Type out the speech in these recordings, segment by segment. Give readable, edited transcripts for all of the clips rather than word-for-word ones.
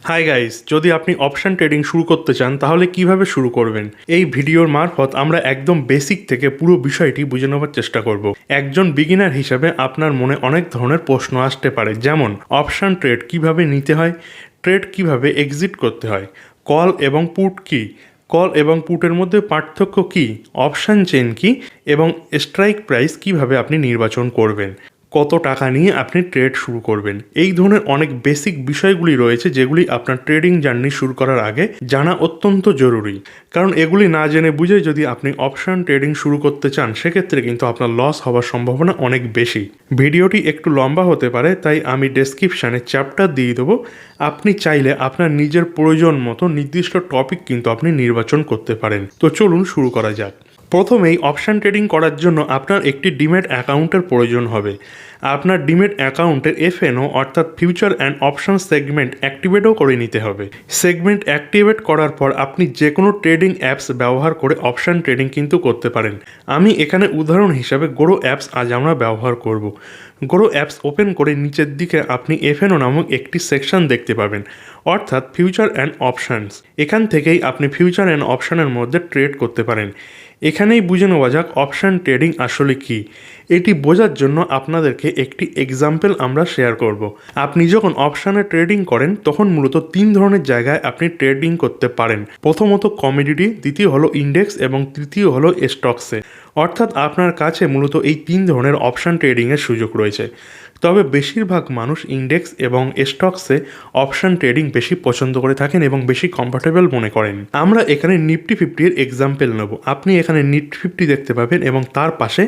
Hi guys, যদি আপনি option trading শুরু করতে চান তাহলে কিভাবে শুরু করবেন এই ভিডিওর মারফত আমরা একদম বেসিক থেকে পুরো বিষয়টি বুঝে নেওয়ার চেষ্টা করব। একজন বিগিনার হিসেবে আপনার মনে অনেক ধরনের প্রশ্ন আসতে পারে, যেমন অপশন ট্রেড কিভাবে নিতে হয়, ট্রেড কিভাবে এক্সিট করতে হয়, কল এবং পুট কি, কল এবং পুটের মধ্যে পার্থক্য কি, অপশন চেন কি এবং স্ট্রাইক প্রাইস কিভাবে আপনি নির্বাচন করবেন, কত টাকা নিয়ে আপনি ট্রেড শুরু করবেন। এই ধরনের অনেক বেসিক বিষয়গুলি রয়েছে যেগুলি আপনার ট্রেডিং জার্নি শুরু করার আগে জানা অত্যন্ত জরুরি, কারণ এগুলি না জেনে বুঝে যদি আপনি অপশন ট্রেডিং শুরু করতে চান সেক্ষেত্রে কিন্তু আপনার লস হওয়ার সম্ভাবনা অনেক বেশি। ভিডিওটি একটু লম্বা হতে পারে, তাই আমি ডেসক্রিপশানে চ্যাপ্টার দিয়ে দেবো। আপনি চাইলে আপনার নিজের প্রয়োজন মতো নির্দিষ্ট টপিক কিন্তু আপনি নির্বাচন করতে পারেন। তো চলুন শুরু করা যাক। প্রথমেই অপশন ট্রেডিং করার জন্য আপনার একটি ডিম্যাট অ্যাকাউন্টের প্রয়োজন হবে। আপনার ডিম্যাট অ্যাকাউন্টের এফএনও অর্থাৎ ফিউচার অ্যান্ড অপশন সেগমেন্ট অ্যাক্টিভেটও করে নিতে হবে। সেগমেন্ট অ্যাক্টিভেট করার পর আপনি যে কোনো ট্রেডিং অ্যাপস ব্যবহার করে অপশন ট্রেডিং কিন্তু করতে পারেন। আমি এখানে উদাহরণ হিসাবে গোরো অ্যাপস আজ আমরা ব্যবহার করব। গোরো অ্যাপস ওপেন করে নিচের দিকে আপনি এফএনও নামক একটি সেকশন দেখতে পাবেন, অর্থাৎ ফিউচার অ্যান্ড অপশানস। এখান থেকেই আপনি ফিউচার অ্যান্ড অপশানের মধ্যে ট্রেড করতে পারেন। এখানেই বুঝে নেওয়া যাক অপশান ট্রেডিং আসলে কি। এটি বোঝার জন্য আপনাদেরকে একটি এক্সাম্পল আমরা শেয়ার করব। আপনি যখন অপশানে ট্রেডিং করেন তখন মূলত 3 ধরনের জায়গায় আপনি ট্রেডিং করতে পারেন। প্রথমত কমোডিটি, দ্বিতীয় হলো ইন্ডেক্স এবং তৃতীয় হলো স্টকসে। অর্থাৎ আপনার কাছে মূলত এই 3 ধরনের অপশান ট্রেডিংয়ের সুযোগ রয়েছে। তবে বেশিরভাগ মানুষ ইন্ডেক্স এবং স্টকসে অপশান ট্রেডিং বেশি পছন্দ করে থাকেন এবং বেশি কমফোর্টেবল মনে করেন। আমরা এখানে নিফটি 50-এর এক্সাম্পল নেব। আপনি এখানে নিফটি 50 দেখতে পাবেন এবং তার পাশে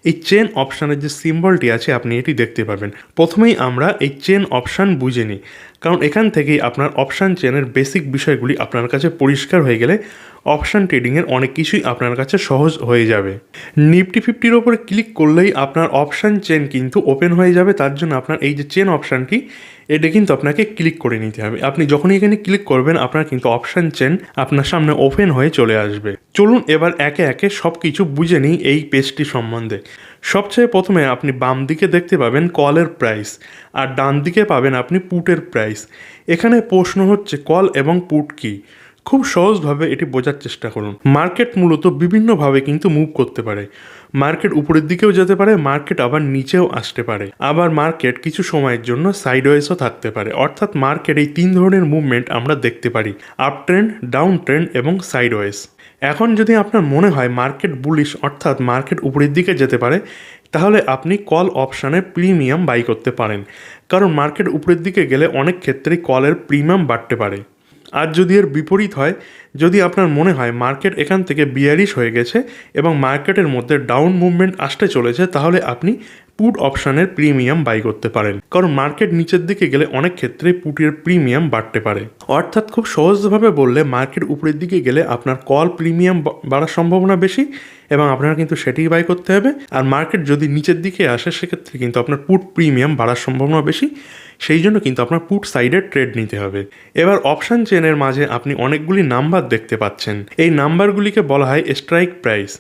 এই চেন অপশানের যে সিম্বলটি আছে আপনি এটি দেখতে পাবেন। প্রথমেই আমরা এই চেন অপশান বুঝে নিই, কারণ এখান থেকেই আপনার অপশান চেনের বেসিক বিষয়গুলি আপনার কাছে পরিষ্কার হয়ে গেলে অপশান ট্রেডিংয়ের অনেক কিছুই আপনার কাছে সহজ হয়ে যাবে। নিফটি 50-র ওপরে ক্লিক করলেই আপনার অপশান চেন কিন্তু ওপেন হয়ে যাবে। তার জন্য আপনার এই যে চেন অপশানটি, এটা কিন্তু আপনাকে ক্লিক করে নিতে হবে। আপনি যখনই এখানে ক্লিক করবেন আপনার কিন্তু অপশান চেন আপনার সামনে ওপেন হয়ে চলে আসবে। চলুন এবার একে একে সব কিছু বুঝে নিই এই পেজটি সম্বন্ধে। সবচেয়ে প্রথমে আপনি বাম দিকে দেখতে পাবেন কলের প্রাইস, আর ডান দিকে পাবেন আপনি পুটের প্রাইস। এখানে প্রশ্ন হচ্ছে কল এবং পুট কি। খুব সহজভাবে এটি বোঝার চেষ্টা করুন। মার্কেট মূলত বিভিন্নভাবে কিন্তু মুভ করতে পারে। মার্কেট উপরের দিকেও যেতে পারে, মার্কেট আবার নিচেও আসতে পারে, আবার মার্কেট কিছু সময়ের জন্য সাইডওয়েজও থাকতে পারে। অর্থাৎ মার্কেট এই 3 ধরনের মুভমেন্ট আমরা দেখতে পারি: আপ ট্রেন্ড, ডাউন ট্রেন্ড এবং সাইডওয়েজ। এখন যদি আপনার মনে হয় মার্কেট বুলিশ অর্থাৎ মার্কেট উপরের দিকে যেতে পারে, তাহলে আপনি কল অপশানে প্রিমিয়াম বাই করতে পারেন, কারণ মার্কেট উপরের দিকে গেলে অনেক ক্ষেত্রেই কলের প্রিমিয়াম বাড়তে পারে। আর যদি এর বিপরীত হয়, যদি আপনার মনে হয় মার্কেট এখান থেকে বিয়ারিশ হয়ে গেছে এবং মার্কেটের মধ্যে ডাউন মুভমেন্ট আসতে চলেছে, তাহলে আপনি পুট অপশানের প্রিমিয়াম বাই করতে পারেন, কারণ মার্কেট নিচের দিকে গেলে অনেক ক্ষেত্রে পুটের প্রিমিয়াম বাড়তে পারে। অর্থাৎ খুব সহজভাবে বললে মার্কেট উপরের দিকে গেলে আপনার কল প্রিমিয়াম বাড়ার সম্ভাবনা বেশি এবং আপনার কিন্তু সেটিই বাই করতে হবে। আর মার্কেট যদি নিচের দিকে আসে সেক্ষেত্রে কিন্তু আপনার পুট প্রিমিয়াম বাড়ার সম্ভাবনা বেশি, সেই জন্য কিন্তু আপনার পুট সাইডে ট্রেড নিতে হবে। এবার অপশান চেনের মাঝে আপনি অনেকগুলি নাম্বার দেখতে পাচ্ছেন। এই নাম্বারগুলিকে বলা হয় স্ট্রাইক প্রাইস।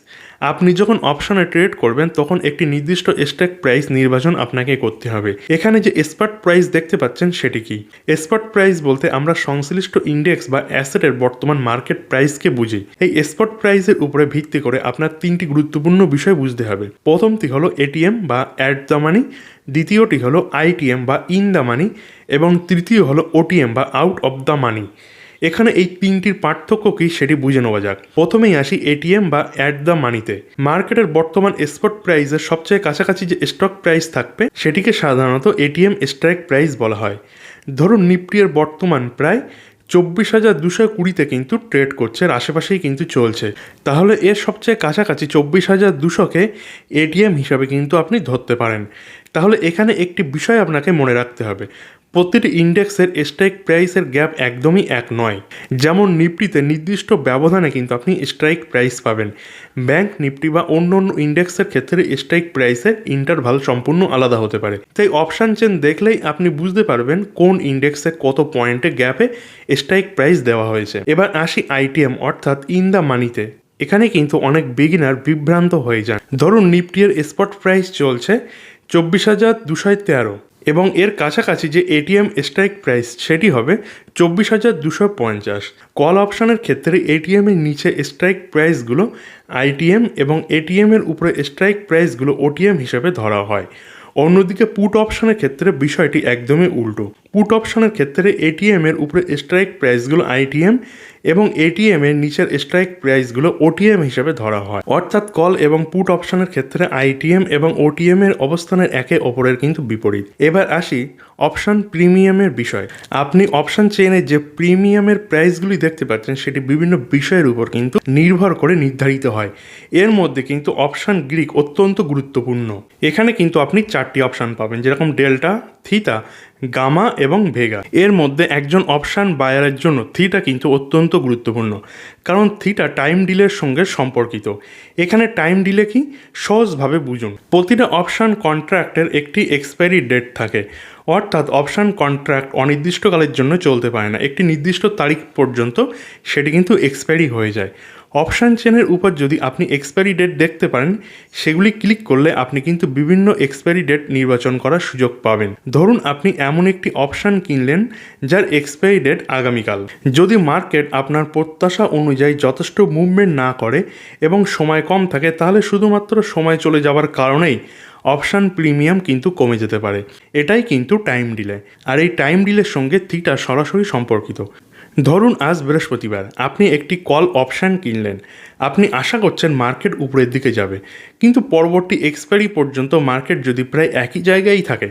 আপনি যখন অপশানে ট্রেড করবেন তখন একটি নির্দিষ্ট স্ট্রাইক প্রাইস নির্বাচন আপনাকে করতে হবে। এখানে যে স্পট প্রাইস দেখতে পাচ্ছেন সেটি কি? স্পট প্রাইস বলতে আমরা সংশ্লিষ্ট ইন্ডেক্স বা অ্যাসেটের বর্তমান মার্কেট প্রাইসকে বুঝি। এই স্পট প্রাইসের উপরে ভিত্তি করে আপনার 3টি গুরুত্বপূর্ণ বিষয় বুঝতে হবে। প্রথমটি হলো এটিএম বা অ্যাট দ্য মানি, দ্বিতীয়টি হলো আইটিএম বা ইন দ্য মানি এবং তৃতীয় হলো ওটিএম বা আউট অফ দ্য মানি। এখানে এই 3টির পার্থক্য কী সেটি বুঝে নেওয়া যাক। প্রথমেই আসি এটিএম বা অ্যাট দ্য মানিতে। মার্কেটের বর্তমান স্পট প্রাইসের সবচেয়ে কাছাকাছি যে স্টক প্রাইস থাকবে সেটিকে সাধারণত এটিএম স্ট্রাইক প্রাইস বলা হয়। ধরুন নিফটির বর্তমান প্রায় 24,220-তে কিন্তু ট্রেড করছে, এর আশেপাশেই কিন্তু চলছে, তাহলে এর সবচেয়ে কাছাকাছি 24,200-কে এটিএম হিসাবে কিন্তু আপনি ধরতে পারেন। তাহলে এখানে একটি বিষয় আপনাকে মনে রাখতে হবে, প্রতিটি ইন্ডেক্সের স্ট্রাইক প্রাইসের গ্যাপ একদমই এক নয়। যেমন নিফটিতে নির্দিষ্ট ব্যবধানে কিন্তু আপনি স্ট্রাইক প্রাইস পাবেন, ব্যাংক নিফটি বা অন্য অন্য ইন্ডেক্সের ক্ষেত্রে স্ট্রাইক প্রাইসের ইন্টারভাল সম্পূর্ণ আলাদা হতে পারে। তাই অপশান চেন দেখলেই আপনি বুঝতে পারবেন কোন ইন্ডেক্সে কত পয়েন্টে গ্যাপে স্ট্রাইক প্রাইস দেওয়া হয়েছে। এবার আসি আইটিএম অর্থাৎ ইন দ্য মানিতে। এখানে কিন্তু অনেক বিগিনার বিভ্রান্ত হয়ে যান। ধরুন নিফটির স্পট প্রাইস চলছে 24,213, এবং এর কাছাকাছি যে এটিএম স্ট্রাইক প্রাইস সেটি হবে 24,250। কল অপশানের ক্ষেত্রে এটিএমের নিচে স্ট্রাইক প্রাইসগুলো আইটিএম এবং এটিএমের উপরে স্ট্রাইক প্রাইসগুলো ওটিএম হিসেবে ধরা হয়। অন্যদিকে পুট অপশানের ক্ষেত্রে বিষয়টি একদমই উল্টো। পুট অপশানের ক্ষেত্রে এটিএমের উপরে স্ট্রাইক প্রাইসগুলো আইটিএম এবং এটিএমের নিচের স্ট্রাইক প্রাইসগুলো ওটিএম হিসেবে ধরা হয়। অর্থাৎ কল এবং পুট অপশানের ক্ষেত্রে আইটিএম এবং ওটিএম এর অবস্থানের একে অপরের কিন্তু বিপরীত। এবার আসি অপশান প্রিমিয়ামের বিষয়। আপনি অপশান চেইনে যে প্রিমিয়ামের প্রাইসগুলি দেখতে পাচ্ছেন সেটি বিভিন্ন বিষয়ের উপর কিন্তু নির্ভর করে নির্ধারিত হয়। এর মধ্যে কিন্তু অপশান গ্রিক অত্যন্ত গুরুত্বপূর্ণ। এখানে কিন্তু আপনি 4টি অপশান পাবেন, যেরকম ডেল্টা, থিটা, গামা এবং ভেগা। এর মধ্যে একজন অপশান বায়ারের জন্য থিটা কিন্তু অত্যন্ত গুরুত্বপূর্ণ, কারণ থিটা টাইম ডিলের সঙ্গে সম্পর্কিত। এখানে টাইম ডিলে কি, সহজভাবে বুঝুন। প্রতিটা অপশান কন্ট্রাক্টের একটি এক্সপায়ারি ডেট থাকে, অর্থাৎ অপশান কন্ট্রাক্ট অনির্দিষ্টকালের জন্য চলতে পারে না। একটি নির্দিষ্ট তারিখ পর্যন্ত সেটি কিন্তু এক্সপায়ারি হয়ে যায়। অপশান চেনের উপর যদি আপনি এক্সপায়ারি ডেট দেখতে পারেন, সেগুলি ক্লিক করলে আপনি কিন্তু বিভিন্ন এক্সপায়ারি ডেট নির্বাচন করার সুযোগ পাবেন। ধরুন আপনি এমন একটি অপশান কিনলেন যার এক্সপায়ারি ডেট আগামীকাল। যদি মার্কেট আপনার প্রত্যাশা অনুযায়ী যথেষ্ট মুভমেন্ট না করে এবং সময় কম থাকে, তাহলে শুধুমাত্র সময় চলে যাওয়ার কারণেই অপশান প্রিমিয়াম কিন্তু কমে যেতে পারে। এটাই কিন্তু টাইম ডিলে। আর এই টাইম ডিলের সঙ্গে থিটা সরাসরি সম্পর্কিত। ধরুন আজ বৃহস্পতিবার, আপনি একটি কল অপশান কিনলেন। আপনি আশা করছেন মার্কেট উপরের দিকে যাবে, কিন্তু পরবর্তী এক্সপায়ারি পর্যন্ত মার্কেট যদি প্রায় একই জায়গায় থাকে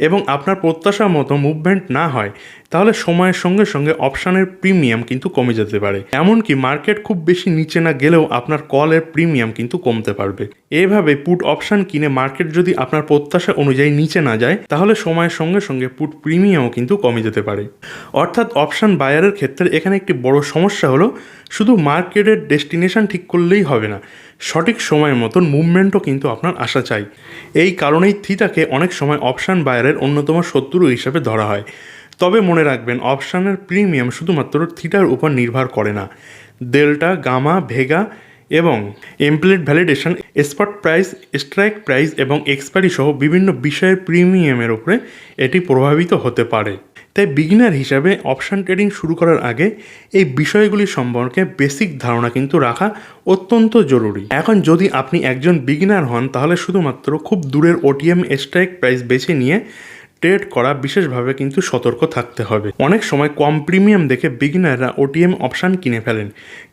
এবং আপনার প্রত্যাশা মতো মুভমেন্ট না হয়, তাহলে সময়ের সঙ্গে সঙ্গে অপশানের প্রিমিয়াম কিন্তু কমে যেতে পারে। এমনকি মার্কেট খুব বেশি নিচে না গেলেও আপনার কলের প্রিমিয়াম কিন্তু কমতে পারবে। এভাবে পুট অপশান কিনে মার্কেট যদি আপনার প্রত্যাশা অনুযায়ী নিচে না যায়, তাহলে সময়ের সঙ্গে সঙ্গে পুট প্রিমিয়ামও কিন্তু কমে যেতে পারে। অর্থাৎ অপশান বায়ারের ক্ষেত্রে এখানে একটি বড় সমস্যা হলো, শুধু মার্কেটের ডেস্টিনেশন ঠিক করলেই হবে না, সঠিক সময়ের মতন মুভমেন্টও কিন্তু আপনার আসা চাই। এই কারণেই থিটাকে অনেক সময় অপশান বায়ারের অন্যতম শত্রু হিসেবে ধরা হয়। তবে মনে রাখবেন, অপশানের প্রিমিয়াম শুধুমাত্র থিটার উপর নির্ভর করে না। ডেল্টা, গামা, ভেগা এবং এমপ্লিট validation, spot price, strike price এবং এক্সপায়ারি সহ বিভিন্ন বিষয়ের প্রিমিয়ামের উপরে এটি প্রভাবিত হতে পারে। তাই বিগিনার হিসাবে অপশান ট্রেডিং শুরু করার আগে এই বিষয়গুলি সম্পর্কে বেসিক ধারণা কিন্তু রাখা অত্যন্ত জরুরি। এখন যদি আপনি একজন বিগিনার হন, তাহলে শুধুমাত্র খুব দূরের ওটিএম স্ট্রাইক প্রাইস বেছে নিয়ে ট্রেড করা বিশেষভাবে কিন্তু সতর্ক থাকতে হবে। অনেক সময় কম প্রিমিয়াম দেখে বিগিনাররা ওটিএম অপশান কিনে ফেলেন,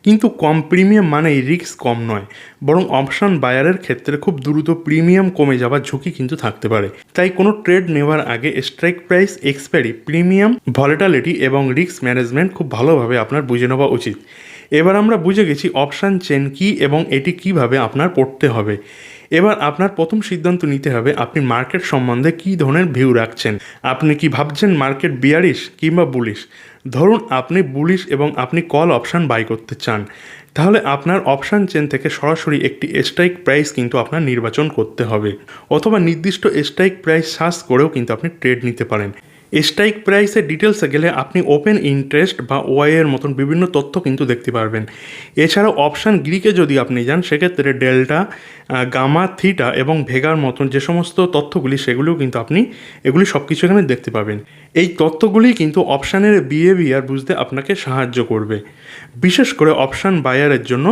কিন্তু কম প্রিমিয়াম মানেই রিস্ক কম নয়, বরং অপশান বায়ারের ক্ষেত্রে খুব দ্রুত প্রিমিয়াম কমে যাওয়ার ঝুঁকি কিন্তু থাকতে পারে। তাই কোনো ট্রেড নেওয়ার আগে স্ট্রাইক প্রাইস, এক্সপায়ারি, প্রিমিয়াম, ভলেটালিটি এবং রিস্ক ম্যানেজমেন্ট খুব ভালোভাবে আপনার বুঝে নেওয়া উচিত। এবার আমরা বুঝে গেছি অপশান চেন কী এবং এটি কিভাবে আপনার পড়তে হবে। এবার আপনার প্রথম সিদ্ধান্ত নিতে হবে আপনি মার্কেট সম্বন্ধে কী ধরনের ভিউ রাখছেন। আপনি কি ভাবছেন মার্কেট বিয়ারিশ কিংবা বুলিশ? ধরুন আপনি বুলিশ এবং আপনি কল অপশান বাই করতে চান, তাহলে আপনার অপশান চেন থেকে সরাসরি একটি স্ট্রাইক প্রাইস কিন্তু আপনার নির্বাচন করতে হবে, অথবা নির্দিষ্ট স্ট্রাইক প্রাইস সার্চ করেও কিন্তু আপনি ট্রেড নিতে পারেন। স্ট্রাইক প্রাইসের ডিটেলসে গেলে আপনি ওপেন ইন্টারেস্ট বা ওয়াই এর মতন বিভিন্ন তথ্য কিন্তু দেখতে পারবেন। এছাড়াও অপশান গ্রিকে যদি আপনি যান, সেক্ষেত্রে ডেল্টা, গামা, থিটা এবং ভেগার মতন যে সমস্ত তথ্যগুলি, সেগুলিও কিন্তু আপনি এগুলি সব কিছু এখানে দেখতে পাবেন। এই তথ্যগুলি কিন্তু অপশানের বিহেভিয়ার বুঝতে আপনাকে সাহায্য করবে। বিশেষ করে অপশান বায়ারের জন্য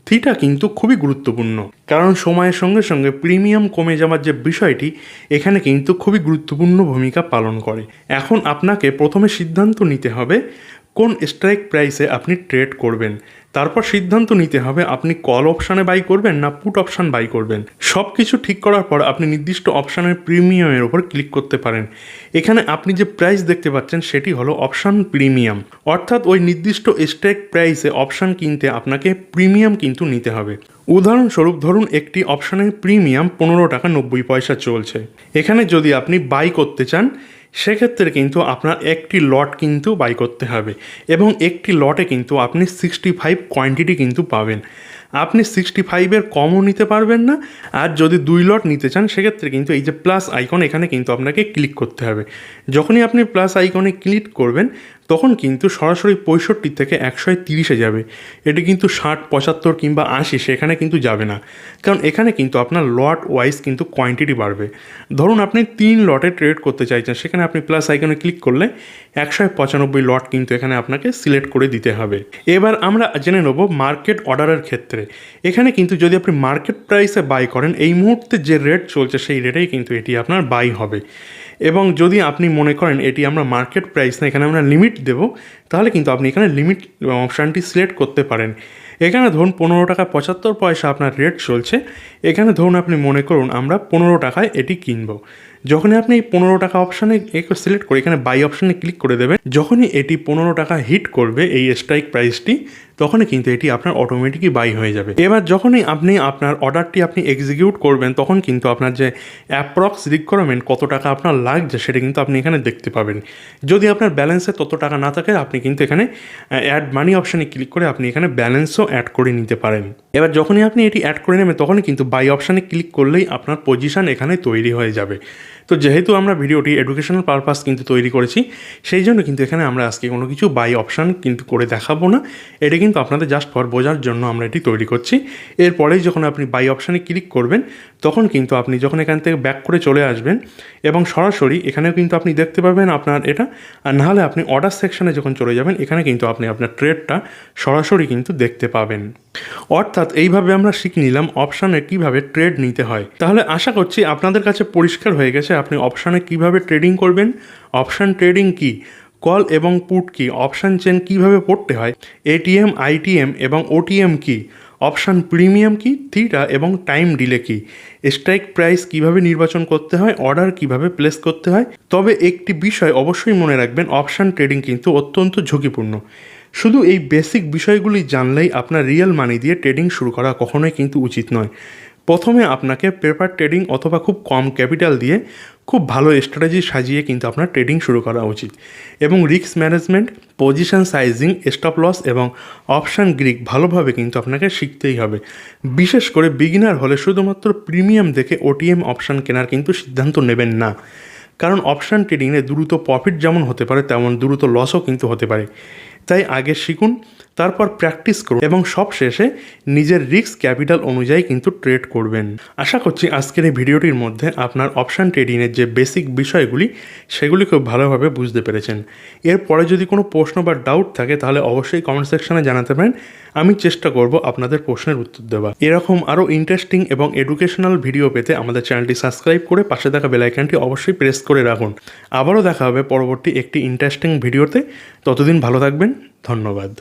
থিটা কিন্তু খুবই গুরুত্বপূর্ণ, কারণ সময়ের সঙ্গে সঙ্গে প্রিমিয়াম কমে যাওয়ার যে বিষয়টি এখানে কিন্তু খুবই গুরুত্বপূর্ণ ভূমিকা পালন করে। এখন আপনাকে প্রথমে সিদ্ধান্ত নিতে হবে কোন স্ট্রাইক প্রাইসে আপনি ট্রেড করবেন। তারপর সিদ্ধান্ত নিতে হবে আপনি কল অপশানে বাই করবেন না পুট অপশান বাই করবেন। সব কিছু ঠিক করার পর আপনি নির্দিষ্ট অপশানের প্রিমিয়ামের উপর ক্লিক করতে পারেন। এখানে আপনি যে প্রাইস দেখতে পাচ্ছেন সেটি হলো অপশান প্রিমিয়াম, অর্থাৎ ওই নির্দিষ্ট স্ট্রাইক প্রাইসে অপশান কিনতে আপনাকে প্রিমিয়াম কিন্তু নিতে হবে। উদাহরণস্বরূপ ধরুন একটি অপশানের প্রিমিয়াম 15 টাকা 90 পয়সা চলছে। এখানে যদি আপনি বাই করতে চান, সেক্ষেত্রে কিন্তু আপনার একটি লট কিন্তু বাই করতে হবে এবং একটি লটে কিন্তু আপনি 65 কোয়ান্টিটি কিন্তু পাবেন। আপনি 65-এর কমও নিতে পারবেন না। আর যদি 2 লট নিতে চান, সেক্ষেত্রে কিন্তু এই যে প্লাস আইকন, এখানে কিন্তু আপনাকে ক্লিক করতে হবে। যখনই আপনি প্লাস আইকনে ক্লিক করবেন, তখন কিন্তু সরাসরি 65 থেকে 130-এ যাবে। এটি কিন্তু 60, 75 কিংবা 80 সেখানে কিন্তু যাবে না, কারণ এখানে কিন্তু আপনার লট ওয়াইজ কিন্তু কোয়ান্টিটি বাড়বে। ধরুন আপনি 3 লটে ট্রেড করতে চাইছেন, সেখানে আপনি প্লাস আইকনে ক্লিক করলে 195 লট কিন্তু এখানে আপনাকে সিলেক্ট করে দিতে হবে। এবার আমরা জেনে নেব মার্কেট অর্ডারের ক্ষেত্রে। এখানে কিন্তু যদি আপনি মার্কেট প্রাইসে বাই করেন, এই মুহূর্তে যে রেট চলছে সেই রেটেই কিন্তু এটি আপনার বাই হবে। এবং যদি আপনি মনে করেন এটি আমরা মার্কেট প্রাইস না, এখানে আমরা লিমিট দেব, তাহলে কিন্তু আপনি এখানে লিমিট অপশানটি সিলেক্ট করতে পারেন। এখানে ধরুন 15 টাকা 75 পয়সা আপনার রেট চলছে। এখানে ধরুন আপনি মনে করুন আমরা 15 টাকায় এটি কিনবো। যখনই আপনি এই 15 টাকা অপশানে সিলেক্ট করে এখানে বাই অপশানে ক্লিক করে দেবেন, যখনই এটি 15 টাকা হিট করবে এই স্ট্রাইক প্রাইসটি, তখনই কিন্তু এটি আপনার অটোমেটিকই বাই হয়ে যাবে। এবার যখনই আপনি আপনার অর্ডারটি আপনি এক্সিকিউট করবেন, তখন কিন্তু আপনার যে অ্যাপ্রক্স রিকোয়ারমেন্ট কত টাকা আপনার লাগছে সেটা কিন্তু আপনি এখানে দেখতে পাবেন। যদি আপনার ব্যালেন্সে তত টাকা না থাকে, আপনি কিন্তু এখানে অ্যাড মানি অপশানে ক্লিক করে আপনি এখানে ব্যালেন্সও অ্যাড করে নিতে পারেন। এবার যখনই আপনি এটি অ্যাড করে নেবেন, তখনই কিন্তু বাই অপশানে ক্লিক করলেই আপনার পজিশন এখানে তৈরি হয়ে যাবে। তো যেহেতু আমরা ভিডিওটি এডুকেশনাল পারপাস কিন্তু তৈরি করেছি, সেই জন্য কিন্তু এখানে আমরা আজকে কোনো কিছু বাই অপশান কিন্তু করে দেখাবো না। এটি কিন্তু আপনাদের জাস্ট ফর বোঝার জন্য আমরা এটি তৈরি করছি। এরপরেই যখন আপনি বাই অপশানে ক্লিক করবেন, তখন কিন্তু আপনি যখন এখান থেকে ব্যাক করে চলে আসবেন এবং সরাসরি এখানেও কিন্তু আপনি দেখতে পাবেন আপনার এটা, আর নাহলে আপনি অর্ডার সেকশানে যখন চলে যাবেন, এখানে কিন্তু আপনি আপনার ট্রেডটা সরাসরি কিন্তু দেখতে পাবেন। অর্থাৎ এইভাবে আমরা শিখে নিলাম অপশানে কীভাবে ট্রেড নিতে হয়। তাহলে আশা করছি আপনাদের কাছে পরিষ্কার হয়ে গেছে আপনি অপশানে কীভাবে ট্রেডিং করবেন, অপশান ট্রেডিং কী, কল এবং পুট কী, অপশান চেন কীভাবে পড়তে হয়, এটিএম, আইটিএম এবং ওটিএম কী, অপশান প্রিমিয়াম কী, থিটা এবং টাইম ডিলে কী, স্ট্রাইক প্রাইস কীভাবে নির্বাচন করতে হয়, অর্ডার কীভাবে প্লেস করতে হয়। তবে একটি বিষয় অবশ্যই মনে রাখবেন, অপশান ট্রেডিং কিন্তু অত্যন্ত ঝুঁকিপূর্ণ। শুধু এই বেসিক বিষয়গুলি জানলেই আপনার রিয়েল মানি দিয়ে ট্রেডিং শুরু করা কখনোই কিন্তু উচিত নয়। প্রথমে আপনাকে পেপার ট্রেডিং অথবা খুব কম ক্যাপিটাল দিয়ে খুব ভালো স্ট্র্যাটেজি সাজিয়ে কিন্তু আপনার ট্রেডিং শুরু করা উচিত। এবং risk management, position sizing, stop loss এবং অপশান গ্রিক ভালোভাবে কিন্তু আপনাকে শিখতেই হবে। বিশেষ করে বিগিনার হলে শুধুমাত্র প্রিমিয়াম দেখে ওটিএম অপশান কেনার কিন্তু সিদ্ধান্ত নেবেন না, কারণ অপশান ট্রেডিংয়ে দ্রুত প্রফিট যেমন হতে পারে, তেমন দ্রুত লসও কিন্তু হতে পারে। তাই আগে শিখুন, তারপর প্র্যাকটিস করুন এবং সবশেষে নিজের রিস্ক ক্যাপিটাল অনুযায়ী কিন্তু ট্রেড করবেন। আশা করছি আজকের এই ভিডিওটির মধ্যে আপনার অপশান ট্রেডিংয়ের যে বেসিক বিষয়গুলি সেগুলি খুব ভালোভাবে বুঝতে পেরেছেন। এরপরে যদি কোনো প্রশ্ন বা ডাউট থাকে, তাহলে অবশ্যই কমেন্ট সেকশনে জানাতে পারেন। আমি চেষ্টা করব আপনাদের প্রশ্নের উত্তর দেওয়া। এরকম আরও ইন্টারেস্টিং এবং এডুকেশনাল ভিডিও পেতে আমাদের চ্যানেলটি সাবস্ক্রাইব করে পাশে থাকা বেল আইকনটি অবশ্যই প্রেস করে রাখুন। আবারও দেখা হবে পরবর্তী একটি ইন্টারেস্টিং ভিডিওতে। ততদিন ভালো থাকবেন। ধন্যবাদ।